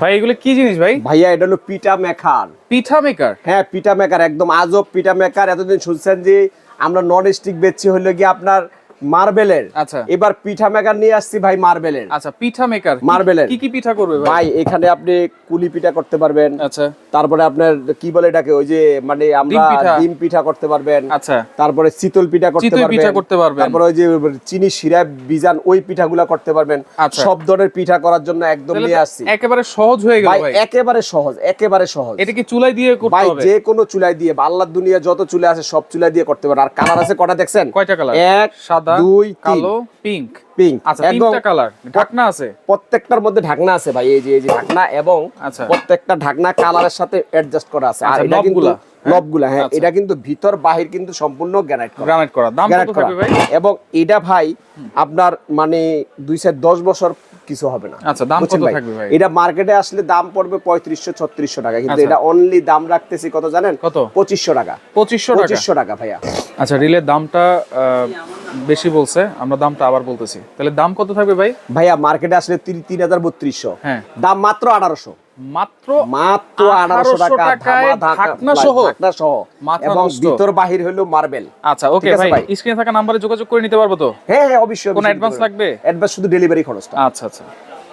ভাই এগুলো কি জিনিস ভাই? ভাইয়া এটা হলো পিঠা মেকার। পিঠা মেকার? হ্যাঁ পিঠা মেকার, একদম আজব পিঠা মেকার। এতদিন শুনছেন যে আমরা নন স্টিক বেচছি হলো কি আপনার মার্বেলের, আচ্ছা এবার পিঠা মেকার নিয়ে আসছি ভাই মার্বেলের। আচ্ছা পিঠা মেকার মার্বেলের কি কি পিঠা করবে ভাই? ভাই এখানে আপনি কুলি পিঠা করতে পারবেন, আচ্ছা তারপরে আপনার কি বলে এটাকে ওই যে মানে আমরা ডিম পিঠা করতে পারবেন, আচ্ছা তারপরে চিতল পিঠা করতে পারবেন, তারপরে ওই যে চিনি শিরা বিজান ওই পিঠাগুলা করতে পারবেন। সব ধরনের পিঠা করার জন্য একদম নিয়ে আসছি। একেবারে সহজ হয়ে গেল ভাই। একেবারে সহজ, একেবারে সহজ। এটা কি চুলায় দিয়ে করতে হবে? ভাই যে কোনো চুলায় দিয়ে, আল্লাহর দুনিয়া যত চুলা আছে সব চুলায় দিয়ে করতে পারবেন। আর কালার আছে কয়টা দেখছেন? কয়টা কালার? এক, সাদা, দুই, কালো, পিঙ্ক। পিঙ্ক। আচ্ছা তিনটা কালার। ঢাকনা আছে? প্রত্যেকটার মধ্যে ঢাকনা আছে ভাই, এই যে ঢাকনা, এবং প্রত্যেকটা ঢাকনা কালারের সাথে অ্যাডজাস্ট করা আছে। আর এটা কিন্তু নবগুলা, হ্যাঁ এটা কিন্তু ভিতর বাহির কিন্তু সম্পূর্ণ গ্রানাইট করা। দাম কত থাকবে ভাই? এবং এটা ভাই আপনার মানে 210 বছর কিছু হবে না। আচ্ছা দাম কত থাকবে ভাই? এটা মার্কেটে আসলে দাম পড়বে 3500-3600 টাকা, কিন্তু এটা অনলি দাম রাখতেছি কত জানেন? কত? 2500 টাকা। 2500 টাকা ভাইয়া। আচ্ছা রিলের দামটা বেশি বলছে, আমরা দামটা আবার বলতেছি। তাহলে দাম কত থাকবে ভাই? ভাইয়া মার্কেটে আসলে 3300, হ্যাঁ দাম মাত্র 1800। মাত্র 1800 টাকা ঢাকনা সহ, এবং ভিতর বাহির হলো মার্বেল। আচ্ছা ওকে ভাই, স্ক্রিনে থাকা নম্বরে যোগাযোগ করে নিতে পারবো তো? হ্যাঁ অবশ্যই। কোনো অ্যাডভান্স লাগবে? অ্যাডভান্স শুধু ডেলিভারি খরচটা। আচ্ছা আচ্ছা।